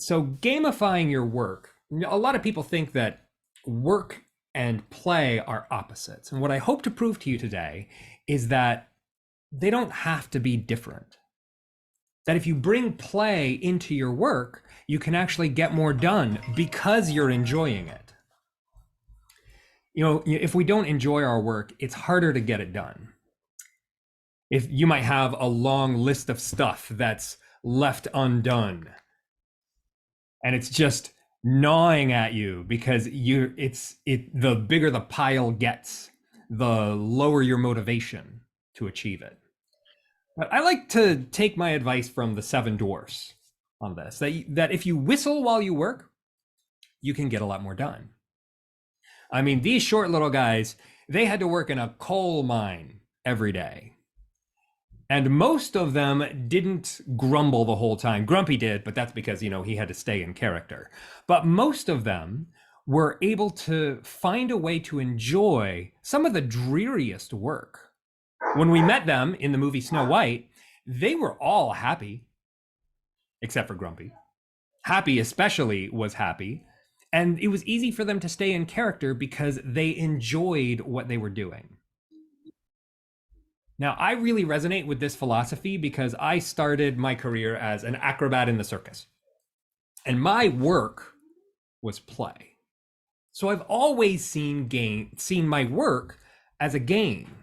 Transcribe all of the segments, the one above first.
So gamifying your work, a lot of people think that work and play are opposites. And what I hope to prove to you today is that they don't have to be different. That if you bring play into your work, you can actually get more done because you're enjoying it. You know, if we don't enjoy our work, it's harder to get it done. If you might have a long list of stuff that's left undone, and it's just gnawing at you because the bigger the pile gets, the lower your motivation to achieve it. But I like to take my advice from the Seven Dwarfs on this, that if you whistle while you work, you can get a lot more done. I mean, these short little guys, they had to work in a coal mine every day. And most of them didn't grumble the whole time. Grumpy did, but that's because, he had to stay in character. But most of them were able to find a way to enjoy some of the dreariest work. When we met them in the movie Snow White, they were all happy, except for Grumpy. Happy especially was happy. And it was easy for them to stay in character because they enjoyed what they were doing. Now, I really resonate with this philosophy because I started my career as an acrobat in the circus. And my work was play. So I've always seen my work as a game.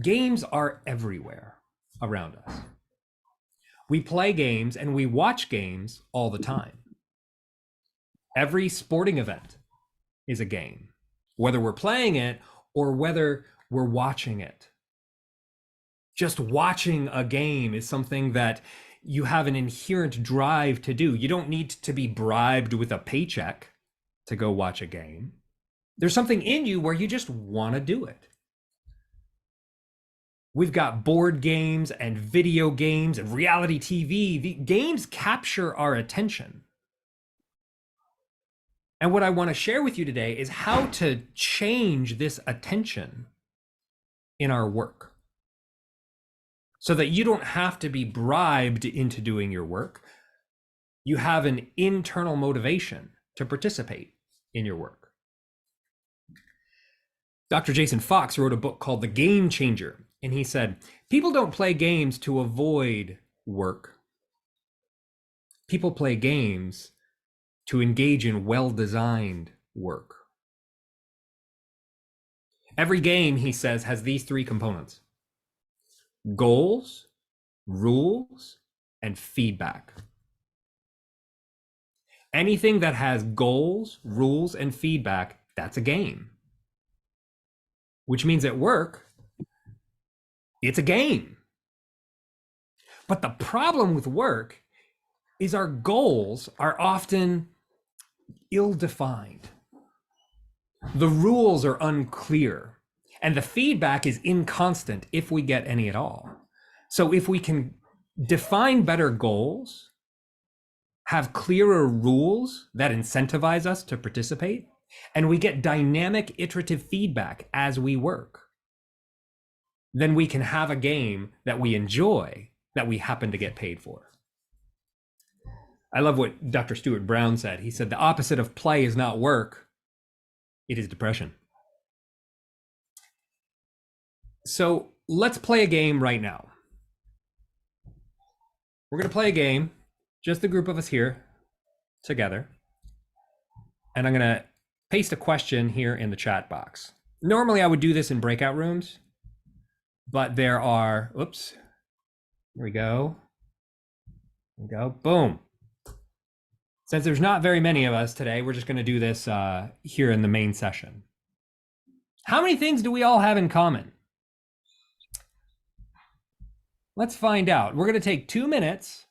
Games are everywhere around us. We play games and we watch games all the time. Every sporting event is a game, whether we're playing it or whether we're watching it. Just watching a game is something that you have an inherent drive to do. You don't need to be bribed with a paycheck to go watch a game. There's something in you where you just want to do it. We've got board games and video games and reality TV. The games capture our attention. And what I want to share with you today is how to change this attention in our work so that you don't have to be bribed into doing your work. You have an internal motivation to participate in your work. Dr. Jason Fox wrote a book called The Game Changer, and he said, people don't play games to avoid work. People play games to engage in well-designed work. Every game, he says, has these three components: goals, rules, and feedback. Anything that has goals, rules, and feedback, that's a game. Which means at work, it's a game. But the problem with work is our goals are often ill-defined. The rules are unclear, and the feedback is inconstant if we get any at all. So if we can define better goals, have clearer rules that incentivize us to participate, and we get dynamic iterative feedback as we work, then we can have a game that we enjoy, that we happen to get paid for. I love what Dr. Stuart Brown said. He said, the opposite of play is not work, it is depression. So let's play a game right now. We're going to play a game, just the group of us here together. And I'm going to paste a question here in the chat box. Normally I would do this in breakout rooms, but there are, oops, here we go. There we go, boom. Since there's not very many of us today, we're just going to do this here in the main session. How many things do we all have in common? Let's find out. We're going to take 2 minutes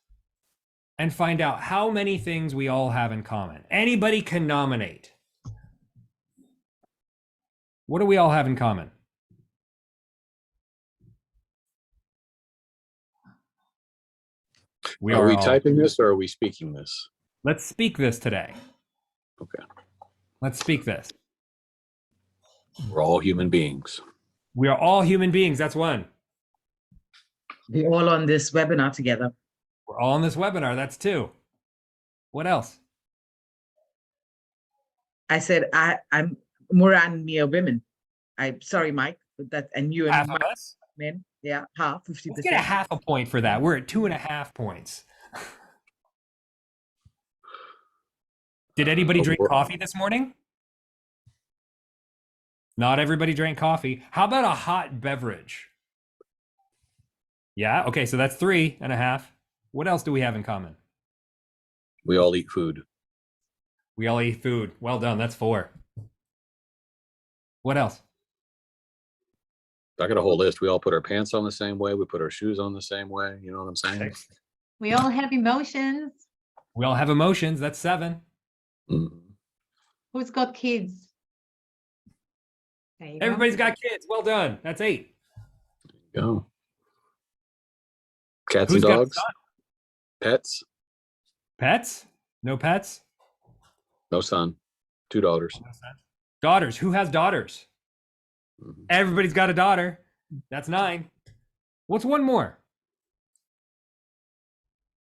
and find out how many things we all have in common. Anybody can nominate. What do we all have in common? Are we typing this or are we speaking this? Let's speak this today. Okay. Let's speak this. We're all human beings. We are all human beings. That's one. We're all on this webinar together. We're all on this webinar. That's two. What else? I said I'm more and near women. I'm sorry, Mike, but that and you Half and of Mike, us? men. Yeah, half, Let's get a 50%. half a point for that. We're at 2.5 points. Did anybody drink coffee this morning? Not everybody drank coffee. How about a hot beverage? Yeah, okay, so that's 3.5. What else do we have in common? We all eat food. We all eat food. Well done, that's 4. What else? I got a whole list. We all put our pants on the same way. We put our shoes on the same way. You know what I'm saying? We all have emotions. We all have emotions. That's 7. Mhm. Who's got kids? There you go. Everybody's got kids. Well done. That's 8. Go. Cats Who's and got a dogs. son? Pets. Pets? No pets? No son. 2 daughters. Daughters. Who has daughters? Mhm. Everybody's got a daughter. That's 9. What's one more?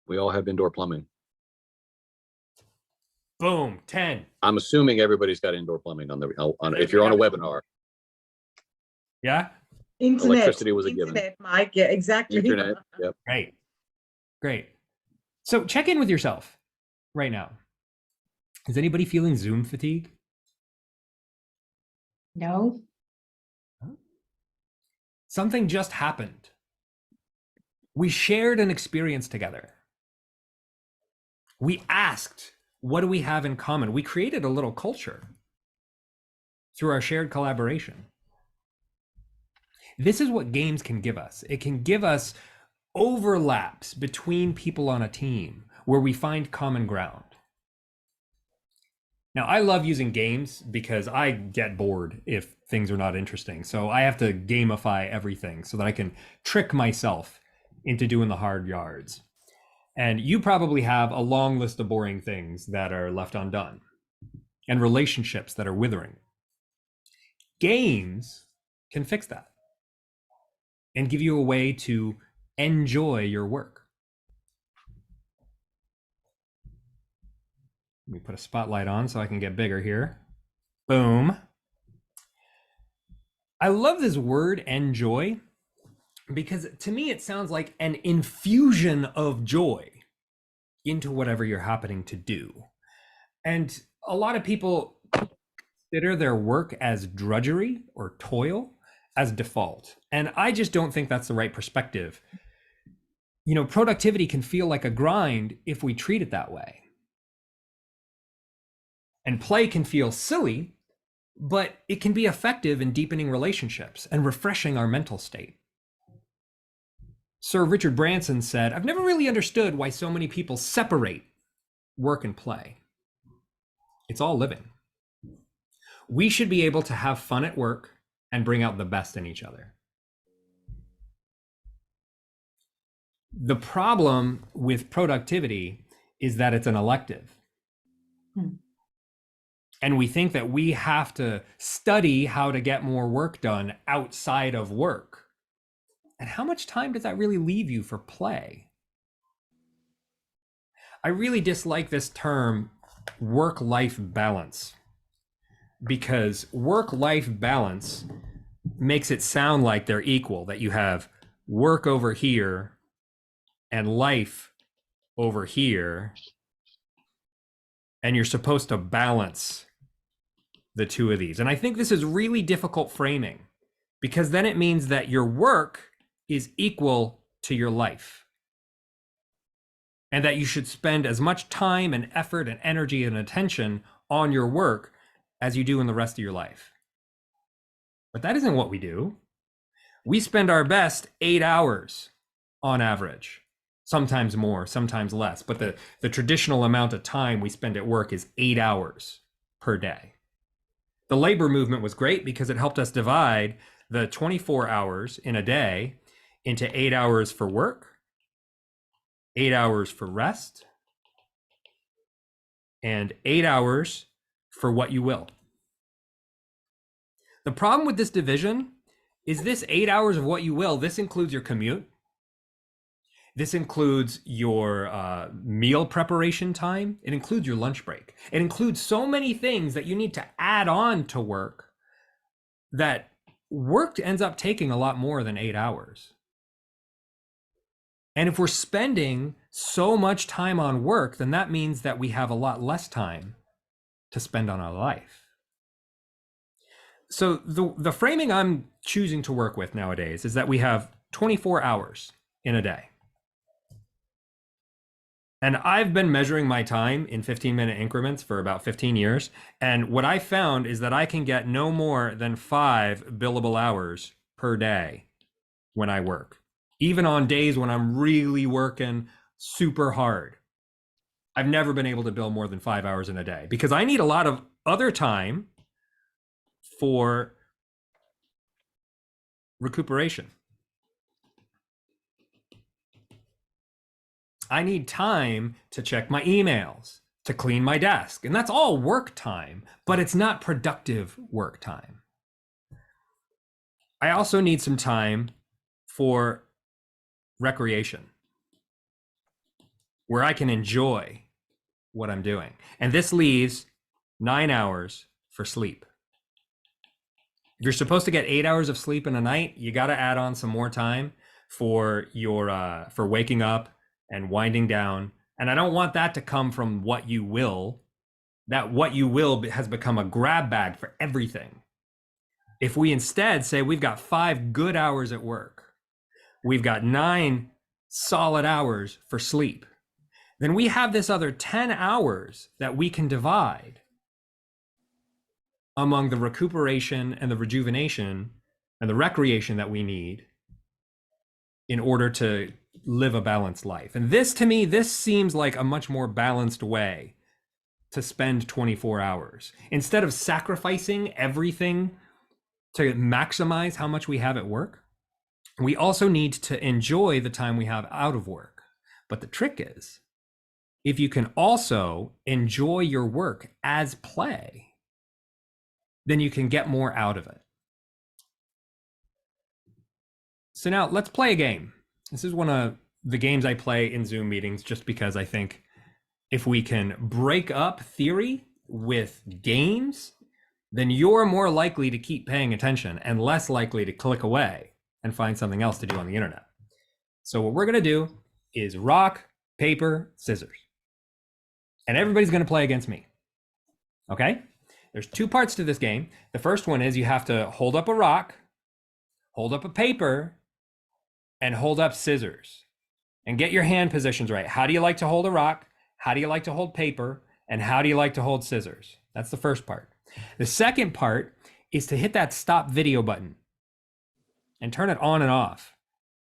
We all have indoor plumbing. Boom. 10. I'm assuming everybody's got indoor plumbing on if you're on a webinar. Yeah? Internet. Electricity was a given. Internet, Mike. Yeah, exactly. Internet. Yep. Great. Great. So check in with yourself right now. Is anybody feeling Zoom fatigue? No. Something just happened. We shared an experience together. We asked, what do we have in common? We created a little culture through our shared collaboration. This is what games can give us. It can give us overlaps between people on a team where we find common ground. Now, I love using games because I get bored if things are not interesting. So I have to gamify everything so that I can trick myself into doing the hard yards. And you probably have a long list of boring things that are left undone and relationships that are withering. Games can fix that and give you a way to enjoy your work. Let me put a spotlight on so I can get bigger here. Boom. I love this word, enjoy, because to me it sounds like an infusion of joy into whatever you're happening to do. And a lot of people consider their work as drudgery or toil as default. And I just don't think that's the right perspective. You know, productivity can feel like a grind if we treat it that way. And play can feel silly, but it can be effective in deepening relationships and refreshing our mental state. Sir Richard Branson said, "I've never really understood why so many people separate work and play. It's all living. We should be able to have fun at work and bring out the best in each other." The problem with productivity is that it's an elective. And we think that we have to study how to get more work done outside of work. And how much time does that really leave you for play? I really dislike this term, work-life balance, because work-life balance makes it sound like they're equal, that you have work over here and life over here, and you're supposed to balance the two of these. And I think this is really difficult framing, because then it means that your work is equal to your life, and that you should spend as much time and effort and energy and attention on your work as you do in the rest of your life. But that isn't what we do. We spend our best 8 hours on average, sometimes more, sometimes less. But the traditional amount of time we spend at work is 8 hours per day. The labor movement was great because it helped us divide the 24 hours in a day into 8 hours for work, 8 hours for rest, and 8 hours for what you will. The problem with this division is this 8 hours of what you will, this includes your commute. This includes your meal preparation time. It includes your lunch break. It includes so many things that you need to add on to work that work ends up taking a lot more than 8 hours. And if we're spending so much time on work, then that means that we have a lot less time to spend on our life. So the framing I'm choosing to work with nowadays is that we have 24 hours in a day. And I've been measuring my time in 15-minute increments for about 15 years. And what I found is that I can get no more than 5 billable hours per day when I work, even on days when I'm really working super hard. I've never been able to bill more than 5 hours in a day because I need a lot of other time for recuperation. I need time to check my emails, to clean my desk, and that's all work time, but it's not productive work time. I also need some time for recreation, where I can enjoy what I'm doing. And this leaves 9 hours for sleep. If you're supposed to get 8 hours of sleep in a night, you got to add on some more time for your for waking up and winding down. And I don't want that to come from what you will. That what you will has become a grab bag for everything. If we instead say we've got 5 good hours at work, we've got 9 solid hours for sleep, then we have this other 10 hours that we can divide among the recuperation and the rejuvenation and the recreation that we need in order to live a balanced life. And this, to me, this seems like a much more balanced way to spend 24 hours. Instead of sacrificing everything to maximize how much we have at work, we also need to enjoy the time we have out of work. But the trick is, if you can also enjoy your work as play, then you can get more out of it. So now let's play a game. This is one of the games I play in Zoom meetings just because I think if we can break up theory with games, then you're more likely to keep paying attention and less likely to click away and find something else to do on the internet. So what we're going to do is rock, paper, scissors. And everybody's going to play against me. Okay? There's 2 parts to this game. The first one is you have to hold up a rock, hold up a paper, and hold up scissors. And get your hand positions right. How do you like to hold a rock? How do you like to hold paper? And how do you like to hold scissors? That's the first part. The second part is to hit that stop video button and turn it on and off.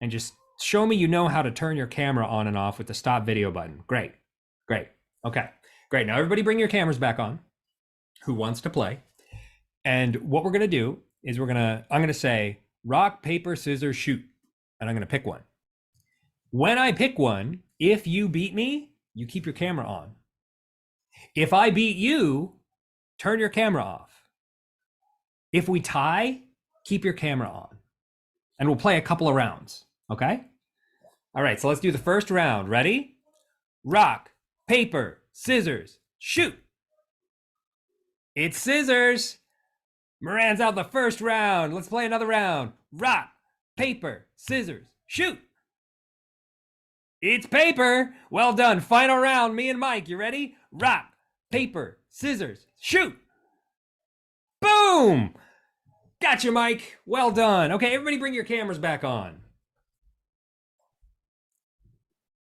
And just show me you know how to turn your camera on and off with the stop video button. Great. Great. Okay. Great. Now everybody bring your cameras back on. Who wants to play? And what we're going to do is I'm going to say rock, paper, scissors, shoot. And I'm going to pick one. When I pick one, if you beat me, you keep your camera on. If I beat you, turn your camera off. If we tie, keep your camera on. And we'll play a couple of rounds, okay? All right, so let's do the first round. Ready? Rock, paper, scissors, shoot. It's scissors. Moran's out the first round. Let's play another round. Rock, paper, scissors, shoot. It's paper. Well done. Final round. Me and Mike. You ready? Rock, paper, scissors, shoot. Boom. Gotcha, Mike. Well done. Okay, everybody bring your cameras back on.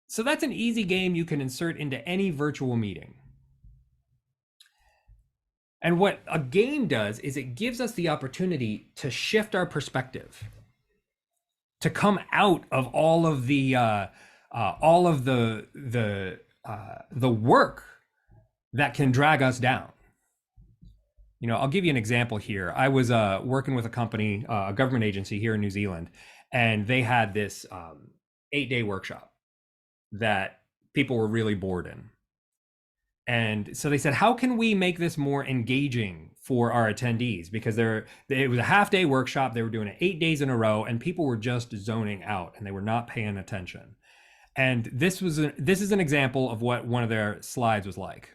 So that's an easy game you can insert into any virtual meeting. And what a game does is it gives us the opportunity to shift our perspective, to come out of all of the work that can drag us down. You know, I'll give you an example here. I was working with a company, a government agency here in New Zealand, and they had this 8-day workshop that people were really bored in. And so they said, how can we make this more engaging for our attendees? Because it was a half-day workshop. They were doing it 8 days in a row, and people were just zoning out, and they were not paying attention. And this is an example of what one of their slides was like.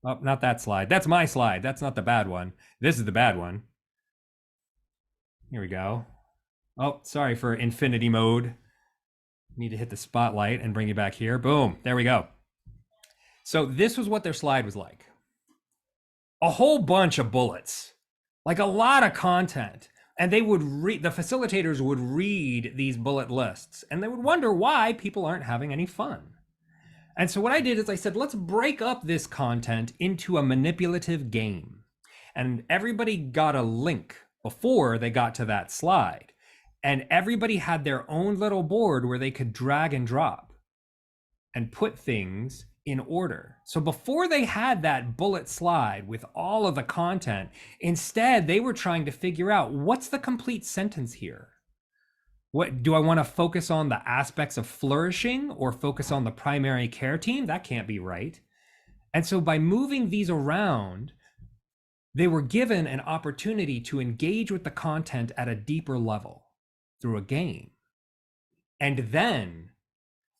Oh, not that slide. That's my slide. That's not the bad one. This is the bad one. Here we go. Oh, sorry for infinity mode. Need to hit the spotlight and bring you back here. Boom. There we go. So this was what their slide was like. A whole bunch of bullets, like a lot of content. And they would read, the facilitators would read these bullet lists and they would wonder why people aren't having any fun. And so what I did is I said, let's break up this content into a manipulative game. And everybody got a link before they got to that slide. And everybody had their own little board where they could drag and drop and put things in order. So before they had that bullet slide with all of the content, instead they were trying to figure out what's the complete sentence here. What do I want to focus on, the aspects of flourishing or focus on the primary care team? That can't be right. And so by moving these around, they were given an opportunity to engage with the content at a deeper level through a game. And then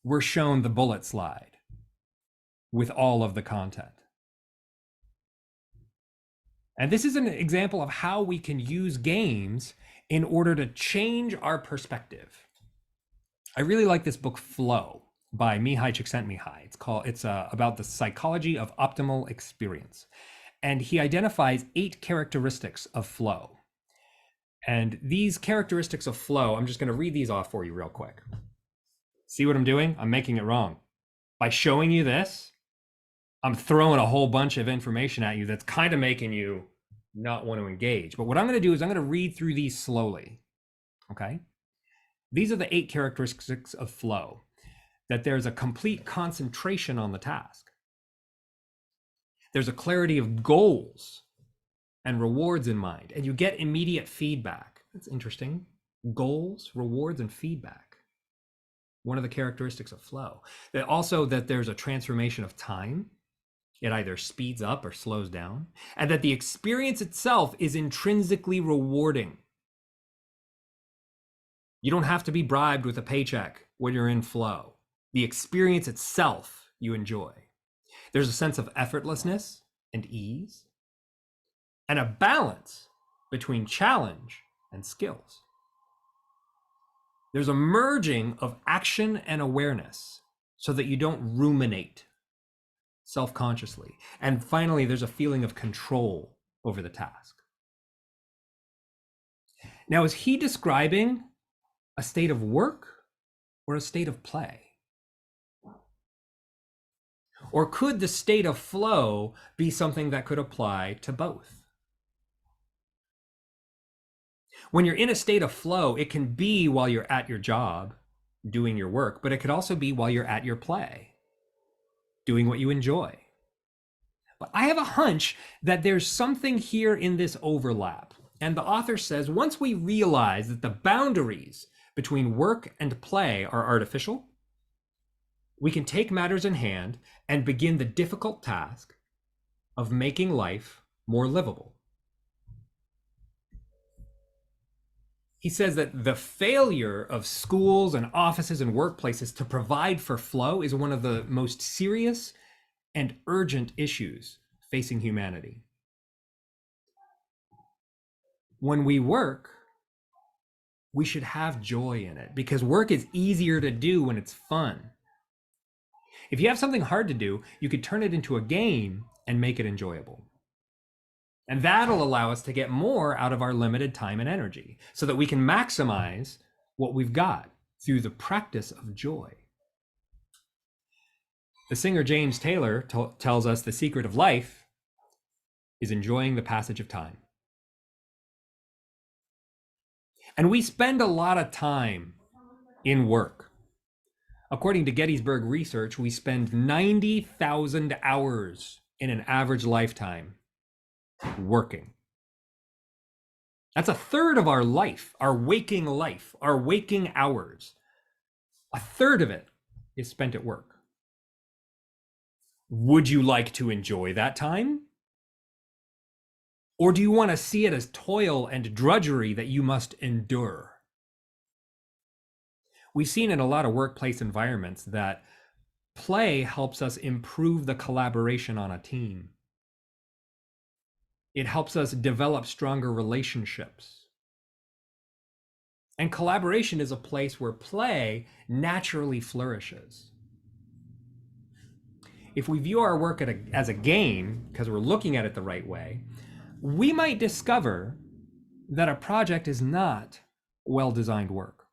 we're shown the bullet slide with all of the content. And this is an example of how we can use games in order to change our perspective. I really like this book, Flow, by Mihai Csikszentmihalyi. It's about the psychology of optimal experience. And he identifies 8 characteristics of flow. And these characteristics of flow, I'm just going to read these off for you real quick. See what I'm doing? I'm making it wrong. By showing you this, I'm throwing a whole bunch of information at you that's kind of making you not want to engage. But what I'm going to do is I'm going to read through these slowly. Okay? These are the 8 characteristics of flow. That there's a complete concentration on the task. There's a clarity of goals and rewards in mind, and you get immediate feedback. That's interesting. Goals, rewards, and feedback. One of the characteristics of flow. Also that there's a transformation of time. It either speeds up or slows down, and that the experience itself is intrinsically rewarding. You don't have to be bribed with a paycheck when you're in flow. The experience itself you enjoy. There's a sense of effortlessness and ease, and a balance between challenge and skills. There's a merging of action and awareness so that you don't ruminate self-consciously. And finally, there's a feeling of control over the task. Now, is he describing a state of work or a state of play? Or could the state of flow be something that could apply to both? When you're in a state of flow, it can be while you're at your job, doing your work, but it could also be while you're at your play, doing what you enjoy. But I have a hunch that there's something here in this overlap. And the author says, once we realize that the boundaries between work and play are artificial, we can take matters in hand and begin the difficult task of making life more livable. He says that the failure of schools and offices and workplaces to provide for flow is one of the most serious and urgent issues facing humanity. When we work, we should have joy in it because work is easier to do when it's fun. If you have something hard to do, you could turn it into a game and make it enjoyable. And that'll allow us to get more out of our limited time and energy so that we can maximize what we've got through the practice of joy. The singer James Taylor tells us the secret of life is enjoying the passage of time. And we spend a lot of time in work. According to Gettysburg Research, we spend 90,000 hours in an average lifetime working. That's a third of our life, our waking hours. A third of it is spent at work. Would you like to enjoy that time? Or do you want to see it as toil and drudgery that you must endure? We've seen in a lot of workplace environments that play helps us improve the collaboration on a team. It helps us develop stronger relationships. And collaboration is a place where play naturally flourishes. If we view our work as a game, because we're looking at it the right way, we might discover that a project is not well-designed work.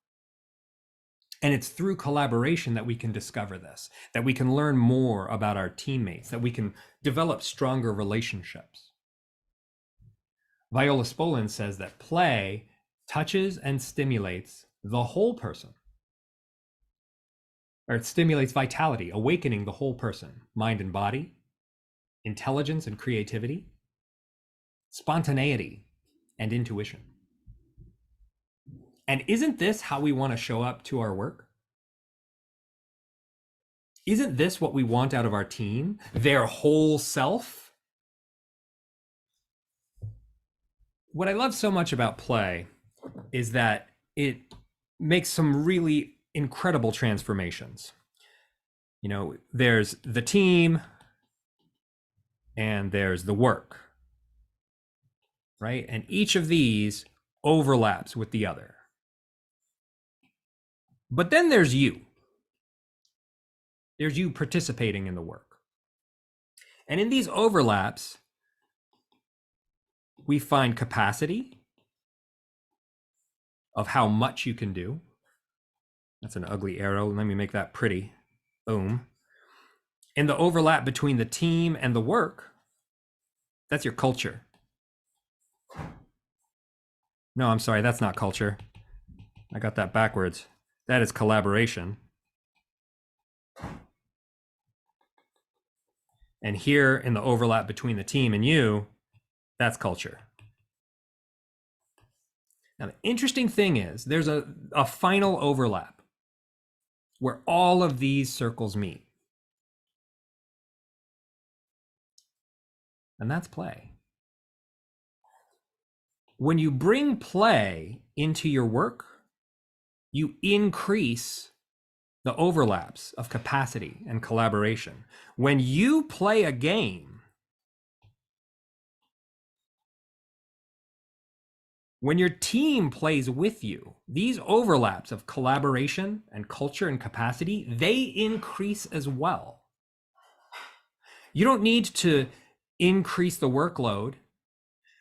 And it's through collaboration that we can discover this, that we can learn more about our teammates, that we can develop stronger relationships. Viola Spolin says that play touches and stimulates the whole person, or it stimulates vitality, awakening the whole person, mind and body, intelligence and creativity, spontaneity and intuition. And isn't this how we want to show up to our work? Isn't this what we want out of our team? Their whole self? What I love so much about play is that it makes some really incredible transformations. You know, there's the team and there's the work, right? And each of these overlaps with the other. But then there's you. There's you participating in the work. And in these overlaps, we find capacity of how much you can do. That's an ugly arrow. Let me make that pretty. Boom. In the overlap between the team and the work, that's your culture. No, I'm sorry, that's not culture. I got that backwards. That is collaboration. And here in the overlap between the team and you, that's culture. Now, the interesting thing is there's a final overlap where all of these circles meet. And that's play. When you bring play into your work, you increase the overlaps of capacity and collaboration. When you play a game, when your team plays with you, these overlaps of collaboration and culture and capacity, they increase as well. You don't need to increase the workload.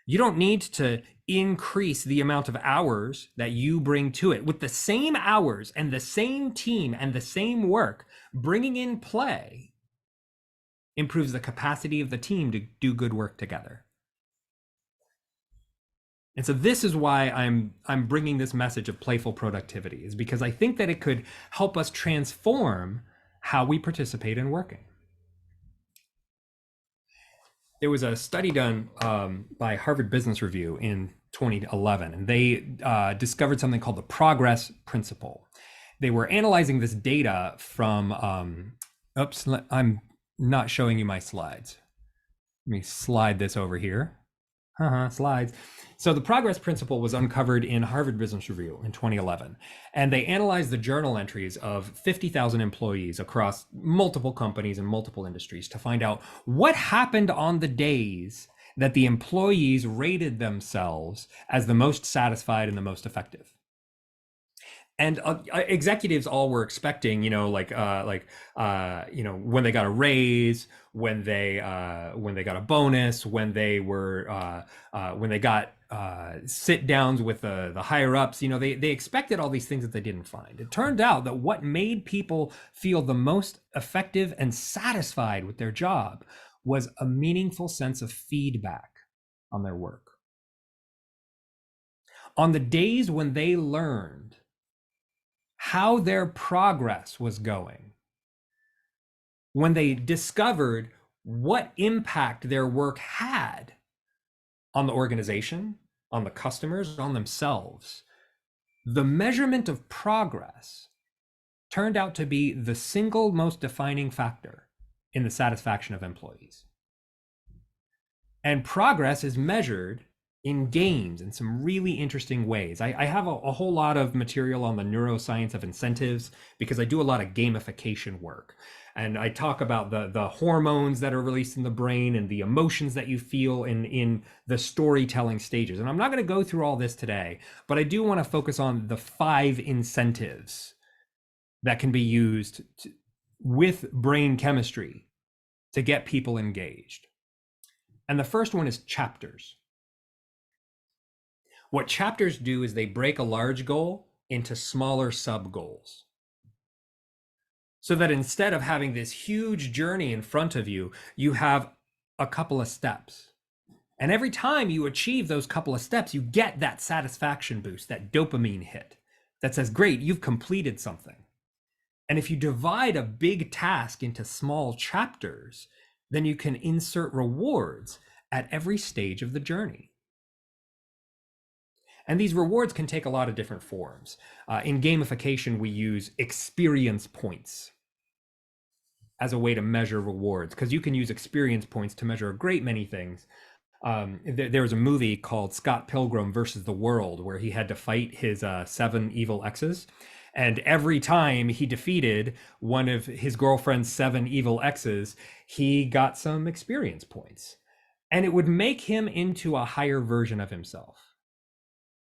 You don't need to increase the amount of hours that you bring to it. With the same hours and the same team and the same work, bringing in play improves the capacity of the team to do good work together. And so this is why I'm bringing this message of playful productivity, is because I think that it could help us transform how we participate in working. There was a study done by Harvard Business Review in 2011, and they discovered something called the progress principle. They were analyzing this data from, oops, I'm not showing you my slides. Let me slide this over here. Slides. So the progress principle was uncovered in Harvard Business Review in 2011, and they analyzed the journal entries of 50,000 employees across multiple companies and multiple industries to find out what happened on the days that the employees rated themselves as the most satisfied and the most effective. And executives all were expecting, when they got a raise, when they got a bonus, when they got sit downs with the higher ups, they expected all these things that they didn't find. It turned out that what made people feel the most effective and satisfied with their job was a meaningful sense of feedback on their work. On the days when they learned how their progress was going, when they discovered what impact their work had on the organization, on the customers, on themselves, the measurement of progress turned out to be the single most defining factor in the satisfaction of employees. And progress is measured in games in some really interesting ways. I have a whole lot of material on the neuroscience of incentives because I do a lot of gamification work. And I talk about the hormones that are released in the brain and the emotions that you feel in the storytelling stages. And I'm not going to go through all this today, but I do want to focus on the 5 incentives that can be used with brain chemistry to get people engaged. And the first one is chapters. What chapters do is they break a large goal into smaller sub goals. So that instead of having this huge journey in front of you, you have a couple of steps. And every time you achieve those couple of steps, you get that satisfaction boost, that dopamine hit that says, great, you've completed something. And if you divide a big task into small chapters, then you can insert rewards at every stage of the journey. And these rewards can take a lot of different forms. In gamification, we use experience points as a way to measure rewards, because you can use experience points to measure a great many things. There was a movie called Scott Pilgrim versus the World where he had to fight his 7 evil exes. And every time he defeated one of his girlfriend's 7 evil exes, he got some experience points. And it would make him into a higher version of himself.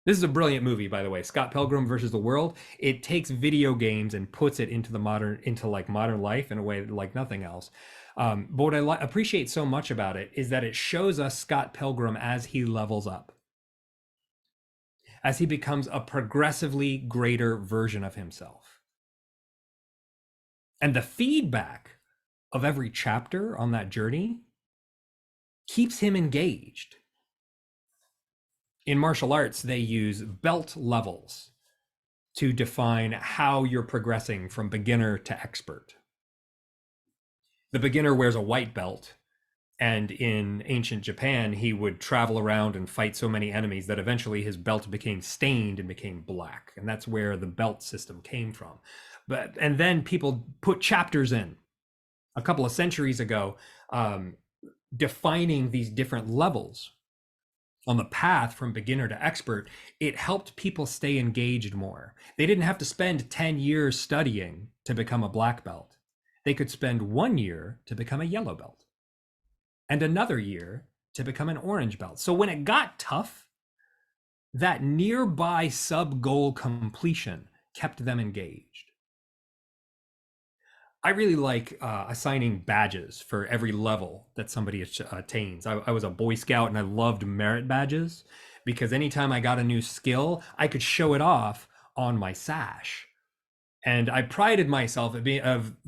This is a brilliant movie, by the way. Scott Pilgrim versus the World. It takes video games and puts it into modern life in a way like nothing else. But what I appreciate so much about it is that it shows us Scott Pilgrim as he levels up, as he becomes a progressively greater version of himself. And the feedback of every chapter on that journey keeps him engaged. In martial arts, they use belt levels to define how you're progressing from beginner to expert. The beginner wears a white belt, and in ancient Japan, he would travel around and fight so many enemies that eventually his belt became stained and became black. And that's where the belt system came from. And then people put chapters in a couple of centuries ago, defining these different levels on the path from beginner to expert. It helped people stay engaged more. They didn't have to spend 10 years studying to become a black belt. They could spend 1 year to become a yellow belt and another year to become an orange belt. So when it got tough, that nearby sub-goal completion kept them engaged. I really like assigning badges for every level that somebody attains. I was a Boy Scout and I loved merit badges because anytime I got a new skill, I could show it off on my sash. And I prided myself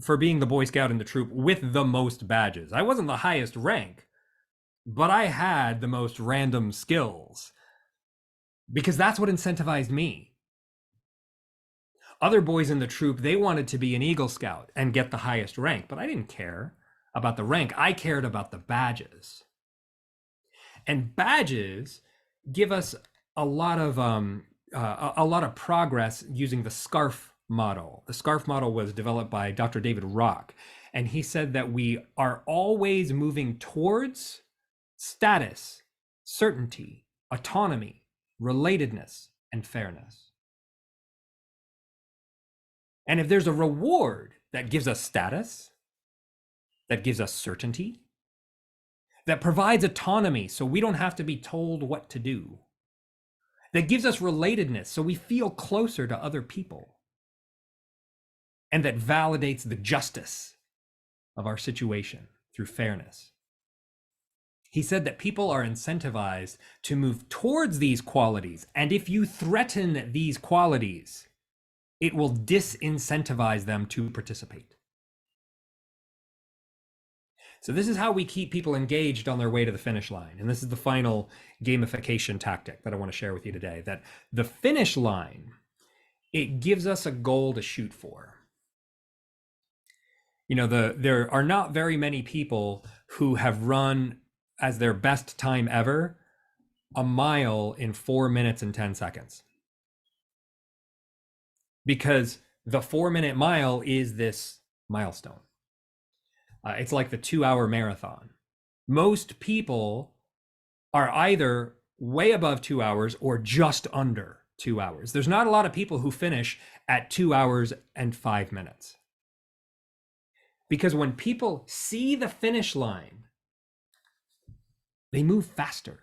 for being the Boy Scout in the troop with the most badges. I wasn't the highest rank, but I had the most random skills because that's what incentivized me. Other boys in the troop, they wanted to be an Eagle Scout and get the highest rank, but I didn't care about the rank. I cared about the badges. And badges give us a lot of progress using the SCARF model. The SCARF model was developed by Dr. David Rock, and he said that we are always moving towards status, certainty, autonomy, relatedness, and fairness. And if there's a reward that gives us status, that gives us certainty, that provides autonomy so we don't have to be told what to do, that gives us relatedness so we feel closer to other people, and that validates the justice of our situation through fairness. He said that people are incentivized to move towards these qualities, and if you threaten these qualities, it will disincentivize them to participate. So this is how we keep people engaged on their way to the finish line. And this is the final gamification tactic that I want to share with you today, that the finish line, it gives us a goal to shoot for. You know, there are not very many people who have run as their best time ever a mile in 4 minutes and 10 seconds. Because the 4-minute mile is this milestone. It's like the 2-hour marathon. Most people are either way above 2 hours or just under 2 hours. There's not a lot of people who finish at 2 hours and 5 minutes. Because when people see the finish line, they move faster.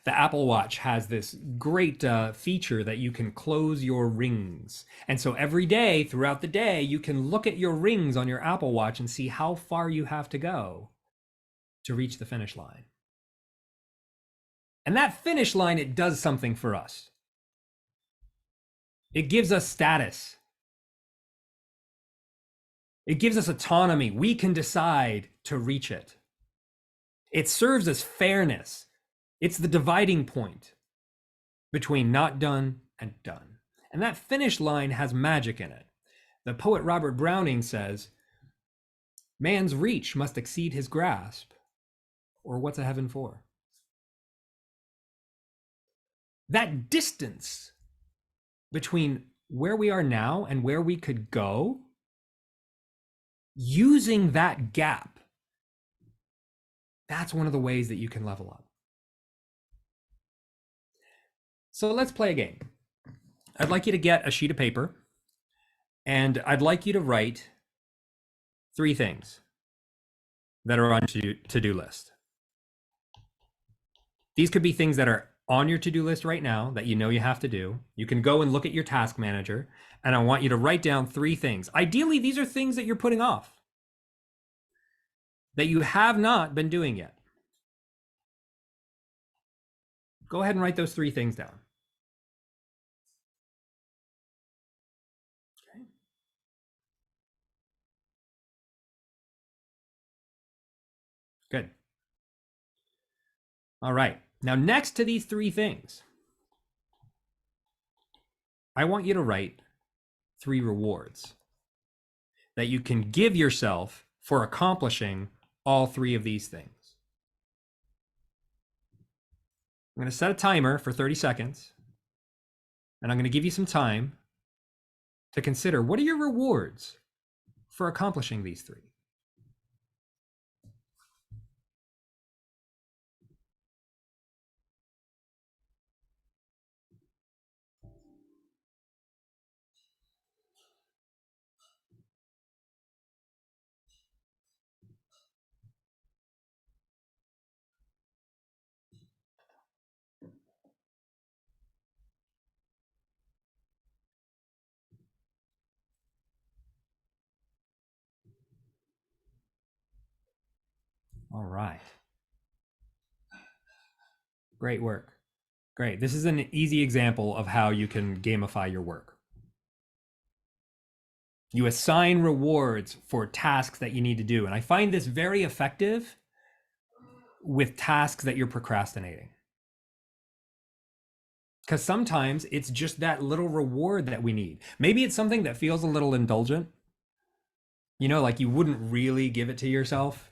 The Apple Watch has this great feature that you can close your rings. And so every day throughout the day, you can look at your rings on your Apple Watch and see how far you have to go to reach the finish line. And that finish line, it does something for us. It gives us status. It gives us autonomy. We can decide to reach it. It serves as fairness. It's the dividing point between not done and done. And that finish line has magic in it. The poet Robert Browning says, man's reach must exceed his grasp, or what's a heaven for? That distance between where we are now and where we could go, using that gap, that's one of the ways that you can level up. So let's play a game. I'd like you to get a sheet of paper, and I'd like you to write 3 things that are on your to-do list. These could be things that are on your to-do list right now that you know you have to do. You can go and look at your task manager, and I want you to write down 3 things. Ideally, these are things that you're putting off, that you have not been doing yet. Go ahead and write those 3 things down. Okay. Good. All right. Now, next to these 3 things, I want you to write 3 rewards that you can give yourself for accomplishing all 3 of these things. I'm going to set a timer for 30 seconds, and I'm going to give you some time to consider, what are your rewards for accomplishing these 3? All right. Great work. Great. This is an easy example of how you can gamify your work. You assign rewards for tasks that you need to do. And I find this very effective with tasks that you're procrastinating. Because sometimes it's just that little reward that we need. Maybe it's something that feels a little indulgent. You know, like you wouldn't really give it to yourself,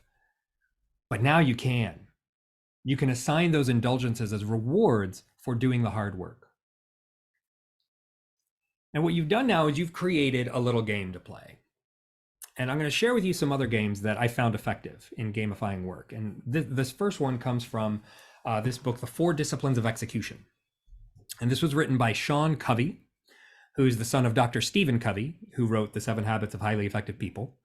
but now you can. You can assign those indulgences as rewards for doing the hard work. And what you've done now is you've created a little game to play. And I'm going to share with you some other games that I found effective in gamifying work. And this first one comes from this book, The 4 Disciplines of Execution. And this was written by Sean Covey, who's the son of Dr. Stephen Covey, who wrote The 7 Habits of Highly Effective People,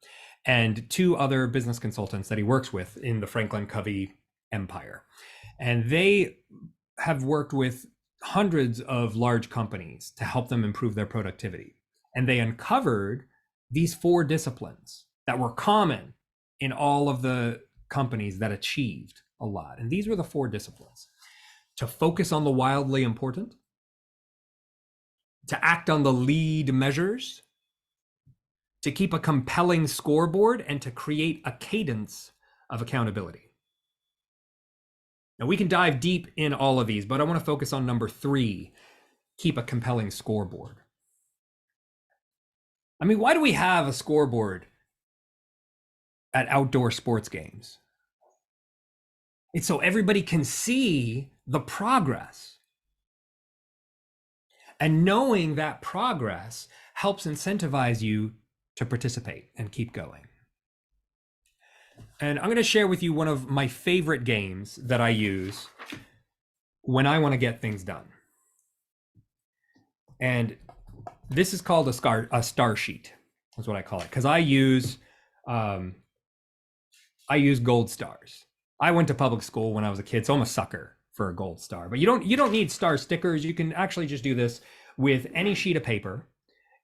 and 2 other business consultants that he works with in the Franklin Covey empire. And they have worked with hundreds of large companies to help them improve their productivity. And they uncovered these 4 disciplines that were common in all of the companies that achieved a lot. And these were the 4 disciplines: to focus on the wildly important, to act on the lead measures, to keep a compelling scoreboard, and to create a cadence of accountability. Now, we can dive deep in all of these, but I want to focus on number 3, keep a compelling scoreboard. I mean, why do we have a scoreboard at outdoor sports games? It's so everybody can see the progress. And knowing that progress helps incentivize you to participate and keep going. And I'm going to share with you one of my favorite games that I use when I want to get things done. And this is called a star sheet. That's what I call it, because I use gold stars. I went to public school when I was a kid, so I'm a sucker for a gold star. But you don't need star stickers. You can actually just do this with any sheet of paper.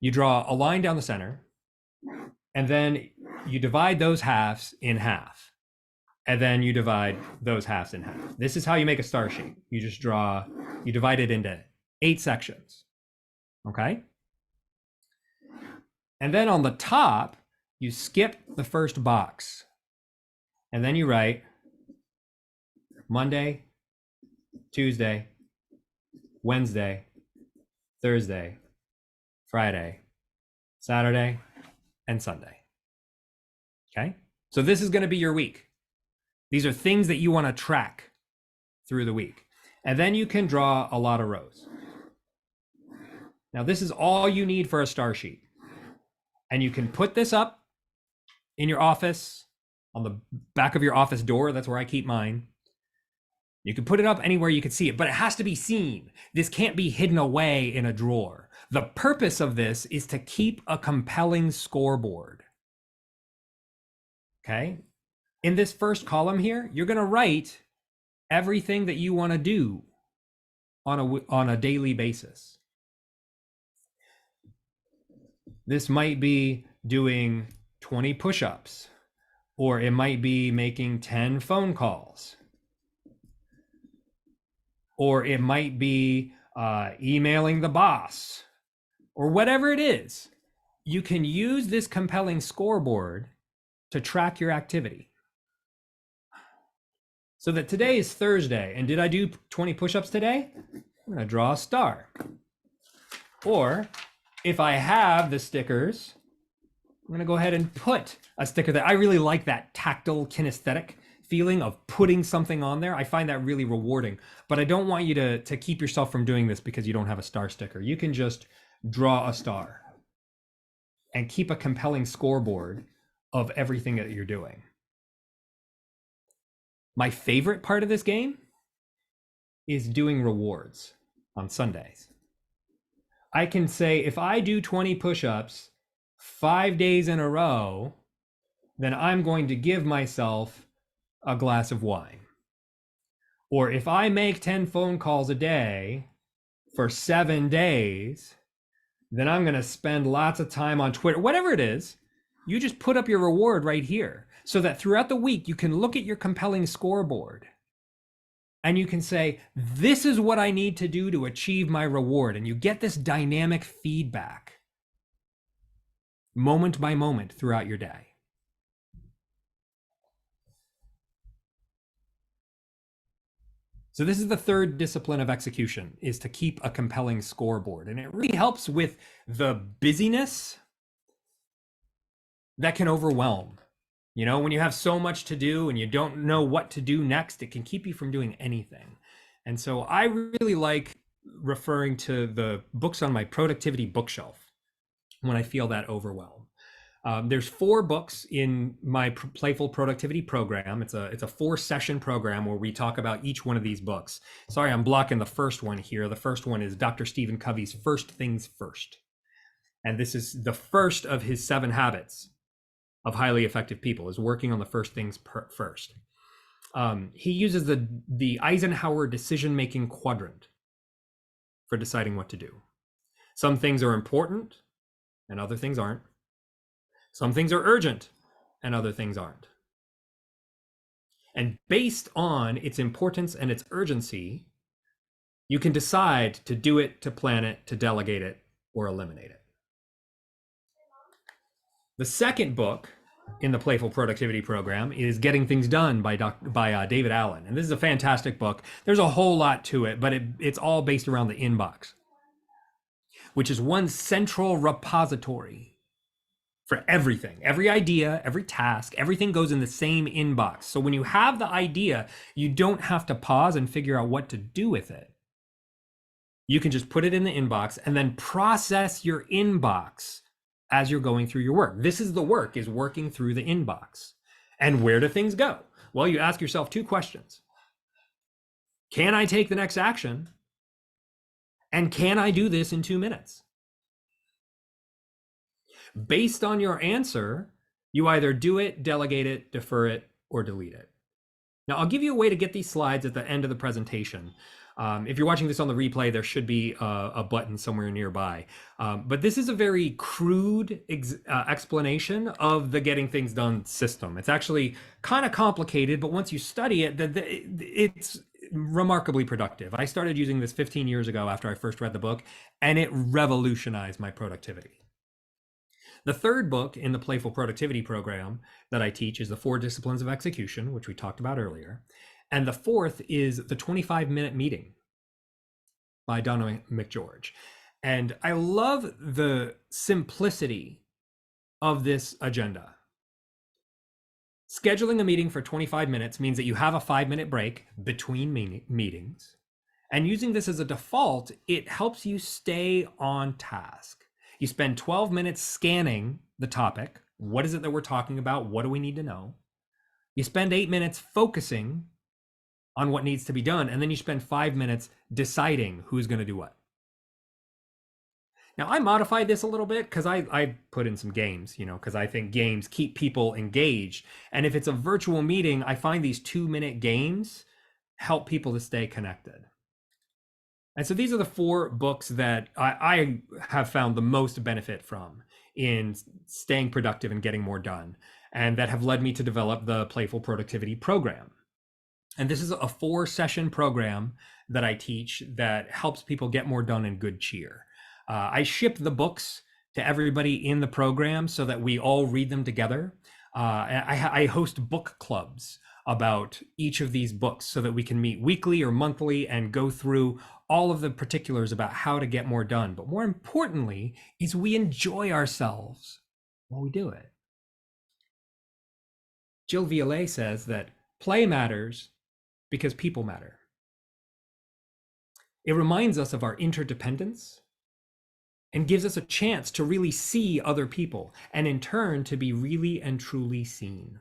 You draw a line down the center, and then you divide those halves in half. And then you divide those halves in half. This is how you make a star sheet. You divide it into 8 sections. Okay? And then on the top, you skip the first box. And then you write Monday, Tuesday, Wednesday, Thursday, Friday, Saturday, and Sunday. Okay? So this is going to be your week. These are things that you want to track through the week. And then you can draw a lot of rows. Now, this is all you need for a star sheet. And you can put this up in your office, on the back of your office door. That's where I keep mine. You can put it up anywhere you can see it, but it has to be seen. This can't be hidden away in a drawer. The purpose of this is to keep a compelling scoreboard. Okay? In this first column here, you're going to write everything that you want to do on a daily basis. This might be doing 20 push-ups, or it might be making 10 phone calls, or it might be emailing the boss, or whatever it is. You can use this compelling scoreboard to track your activity. So that today is Thursday, and did I do 20 push-ups today? I'm going to draw a star. Or if I have the stickers, I'm going to go ahead and put a sticker there. I really like that tactile kinesthetic feeling of putting something on there. I find that really rewarding, but I don't want you to keep yourself from doing this because you don't have a star sticker. You can just draw a star and keep a compelling scoreboard of everything that you're doing. My favorite part of this game is doing rewards on Sundays. I can say if I do 20 push-ups 5 days in a row, then I'm going to give myself a glass of wine. Or if I make 10 phone calls a day for 7 days, then I'm going to spend lots of time on Twitter. Whatever it is, you just put up your reward right here so that throughout the week you can look at your compelling scoreboard and you can say, this is what I need to do to achieve my reward. And you get this dynamic feedback moment by moment throughout your day. So this is the third discipline of execution, is to keep a compelling scoreboard. And it really helps with the busyness that can overwhelm. You know, when you have so much to do and you don't know what to do next, it can keep you from doing anything. And so I really like referring to the books on my productivity bookshelf when I feel that overwhelm. There's 4 books in my Playful Productivity program. It's a 4-session program where we talk about each one of these books. Sorry, I'm blocking the first one here. The first one is Dr. Stephen Covey's First Things First. And this is the first of his 7 habits of highly effective people, is working on the first things first. He uses the Eisenhower decision-making quadrant for deciding what to do. Some things are important and other things aren't. Some things are urgent and other things aren't. And based on its importance and its urgency, you can decide to do it, to plan it, to delegate it, or eliminate it. The second book in the Playful Productivity program is Getting Things Done by David Allen. And this is a fantastic book. There's a whole lot to it, but it's all based around the inbox, which is one central repository for everything. Every idea, every task, everything goes in the same inbox. So when you have the idea, you don't have to pause and figure out what to do with it. You can just put it in the inbox and then process your inbox as you're going through your work. This is the work, is working through the inbox. And where do things go? Well, you ask yourself two questions. Can I take the next action? And can I do this in 2 minutes? Based on your answer, you either do it, delegate it, defer it, or delete it. Now, I'll give you a way to get these slides at the end of the presentation. If you're watching this on the replay, there should be a button somewhere nearby. But this is a very crude explanation of the getting things done system. It's actually kind of complicated, but once you study it, it's remarkably productive. I started using this 15 years ago after I first read the book, and it revolutionized my productivity. The third book in the Playful Productivity program that I teach is the 4 Disciplines of Execution, which we talked about earlier. And the fourth is the 25-minute meeting by Donna McGeorge. And I love the simplicity of this agenda. Scheduling a meeting for 25 minutes means that you have a 5-minute break between meetings. And using this as a default, it helps you stay on task. You spend 12 minutes scanning the topic. What is it that we're talking about? What do we need to know? You spend 8 minutes focusing on what needs to be done. And then you spend 5 minutes deciding who's going to do what. Now, I modified this a little bit because I put in some games, because I think games keep people engaged. And if it's a virtual meeting, I find these 2-minute games help people to stay connected. And so these are the 4 books that I have found the most benefit from in staying productive and getting more done, and that have led me to develop the Playful Productivity program. And this is a 4-session program that I teach that helps people get more done in good cheer. I ship the books to everybody in the program so that we all read them together. I host book clubs about each of these books so that we can meet weekly or monthly and go through all of the particulars about how to get more done. But more importantly is we enjoy ourselves while we do it. Jill Viollet says that play matters because people matter. It reminds us of our interdependence and gives us a chance to really see other people and in turn to be really and truly seen.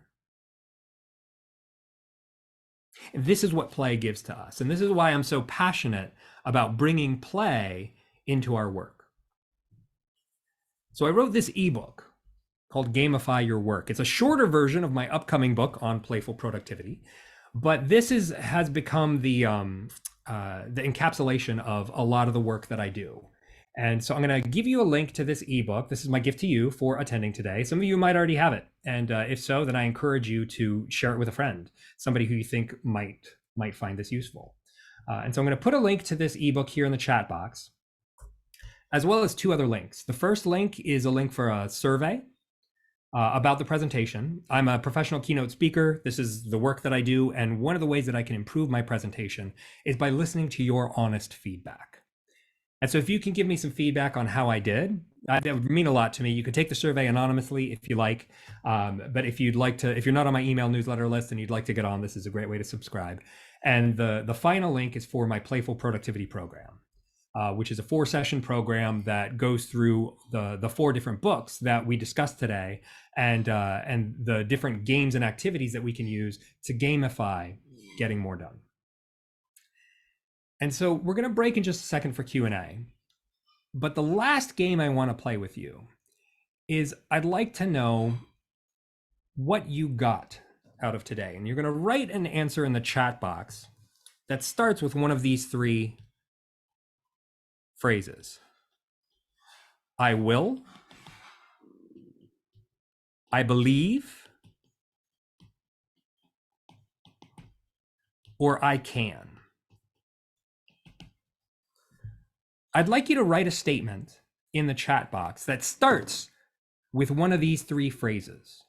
And this is what play gives to us. And this is why I'm so passionate about bringing play into our work. So I wrote this ebook called Gamify Your Work. It's a shorter version of my upcoming book on playful productivity, but this has become the encapsulation of a lot of the work that I do. And so I'm going to give you a link to this ebook. This is my gift to you for attending today. Some of you might already have it. And if so, then I encourage you to share it with a friend, somebody who you think might find this useful. And so I'm going to put a link to this ebook here in the chat box, as well as 2 other links. The first link is a link for a survey about the presentation. I'm a professional keynote speaker. This is the work that I do. And one of the ways that I can improve my presentation is by listening to your honest feedback. And so if you can give me some feedback on how I did, that would mean a lot to me. You could take the survey anonymously if you like. But if you're not on my email newsletter list and you'd like to get on, this is a great way to subscribe. And the final link is for my Playful Productivity program, which is a 4-session program that goes through the 4 different books that we discussed today and the different games and activities that we can use to gamify getting more done. And so we're going to break in just a second for Q&A. But the last game I want to play with you is I'd like to know what you got out of today. And you're going to write an answer in the chat box that starts with one of these 3 phrases. I will, I believe, or I can. I'd like you to write a statement in the chat box that starts with one of these 3 phrases.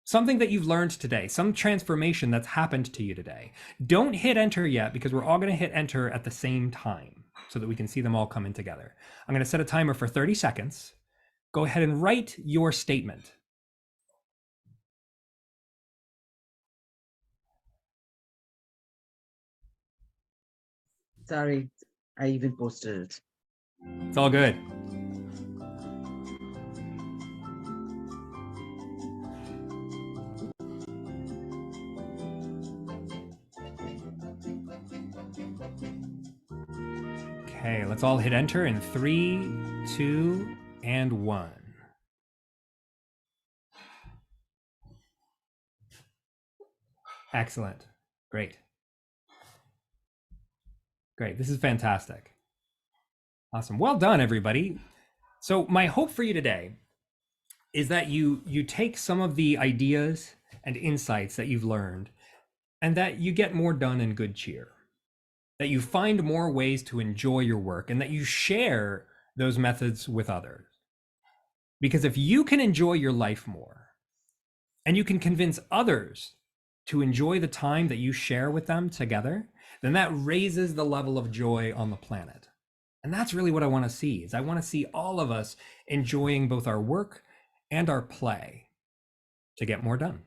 Something that you've learned today, some transformation that's happened to you today. Don't hit enter yet because we're all going to hit enter at the same time so that we can see them all come in together. I'm going to set a timer for 30 seconds. Go ahead and write your statement. Sorry, I even posted it. It's all good. Okay, let's all hit enter in 3, 2, and 1. Excellent. Great. Great. This is fantastic. Awesome. Well done, everybody. So my hope for you today is that you take some of the ideas and insights that you've learned and that you get more done in good cheer, that you find more ways to enjoy your work and that you share those methods with others. Because if you can enjoy your life more and you can convince others to enjoy the time that you share with them together, then that raises the level of joy on the planet. And that's really what I want to see, is I want to see all of us enjoying both our work and our play to get more done.